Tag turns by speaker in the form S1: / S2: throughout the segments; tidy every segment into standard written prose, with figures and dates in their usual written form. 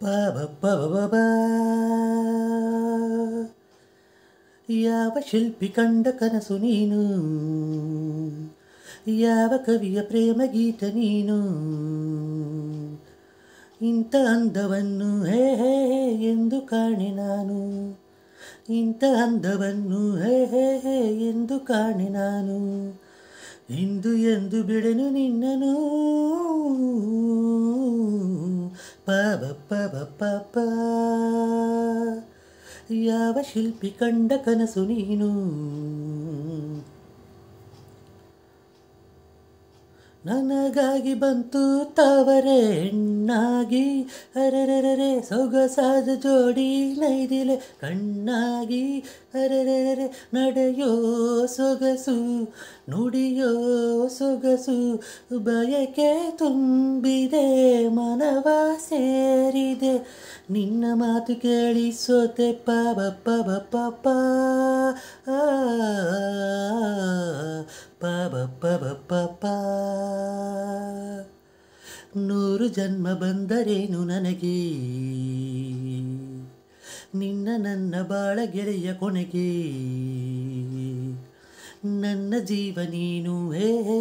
S1: ಪಾಪ ಯಾವ ಶಿಲ್ಪಿ ಕಂಡ ಕನಸು ನೀನು, ಯಾವ ಕವಿಯ ಪ್ರೇಮ ಗೀತ ನೀನು, ಇಂಥ ಅಂದವನ್ನು ಹೇ ಹೇ ಹೇ ಎಂದು ಕಾಣೆ ನಾನು, ಇಂಥ ಅಂದವನ್ನು ಹೇ ಹೇ ಹೇ ಎಂದು ಕಾಣೆ ನಾನು, ಇಂದು ಎಂದು ಬಿಡೆನು ನಿನ್ನನು. ಪಾಪ ಯಾವ ಶಿಲ್ಪಿ ಕಂಡ ಕನಸು ನೀನು, ನನಗಾಗಿ ಬಂತು ತವರೆ ಹೆಣ್ಣಾಗಿ, ಅರೆರೆರೆ ಸೊಗಸಾದ ಜೋಡಿ ನೈದಿಲೆ ಕಣ್ಣಾಗಿ, ಅರೆರೆರೆ ನಡೆಯೋ ಸೊಗಸು ನುಡಿಯೋ ಸೊಗಸು, ಬಯಕೆ ತುಂಬಿದೆ ಮನವ ಸೇರಿದೆ, ನಿನ್ನ ಮಾತು ಕೇಳಿ ಸೋತೆ ಪಾಪ ನೂರು ಜನ್ಮ ಬಂದರೇನು ನನಗೆ, ನಿನ್ನ ನನ್ನ ಬಾಳ ಗೆಳೆಯ ಕೊನೆಗೆ, ನನ್ನ ಜೀವ ನೀನು ಹೇ ಹೇ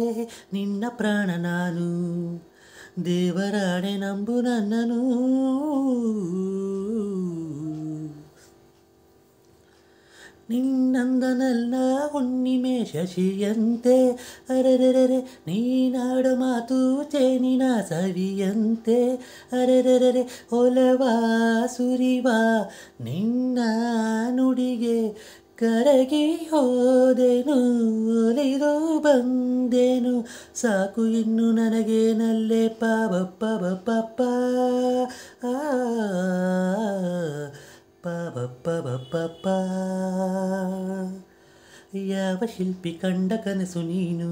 S1: ನಿನ್ನ ಪ್ರಾಣ ನಾನು, ದೇವರಾಣೆ ನಂಬು ನನ್ನನು. ನಿನ್ನಂದನಲ್ಲ ಹುಣ್ಣಿಮೆ ಶಶಿಯಂತೆ, ಅರೆರೆರೆ ನೀನಾಡ ಮಾತು ಚೇನಿನ ಸವಿಯಂತೆ, ಅರೆರೆರೆ ಒಲವ ಸುರಿವ ನಿನ್ನ ನುಡಿಗೆ ಕರಗಿ ಹೋದೆನು, ಒಲಿದು ಬಂದೆನು, ಸಾಕು ಇನ್ನು ನನಗೇನಲ್ಲೇ ಪಾಪ ಯಾವ ಶಿಲ್ಪಿ ಕಂಡ ಕನಸು ನೀನು,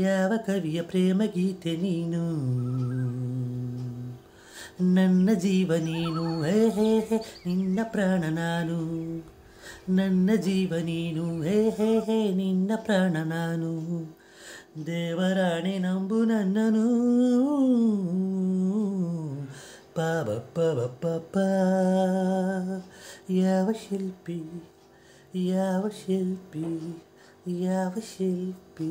S1: ಯಾವ ಕವಿಯ ಪ್ರೇಮ ಗೀತೆ ನೀನು, ನನ್ನ ಜೀವ ನೀನು ಹೇ ಹೇ ಹೇ ನಿನ್ನ ಪ್ರಾಣ ನಾನು, ನನ್ನ ಜೀವ ನೀನು ಹೇ ಹೇ ಹೇ ನಿನ್ನ ಪ್ರಾಣ ನಾನು, ದೇವರಾಣೆ ನಂಬು ನನ್ನನು. ಪಾಪ ಯಾವ ಶಿಲ್ಪಿ, ಯಾವ ಶಿಲ್ಪಿ, ಯಾವ ಶಿಲ್ಪಿ.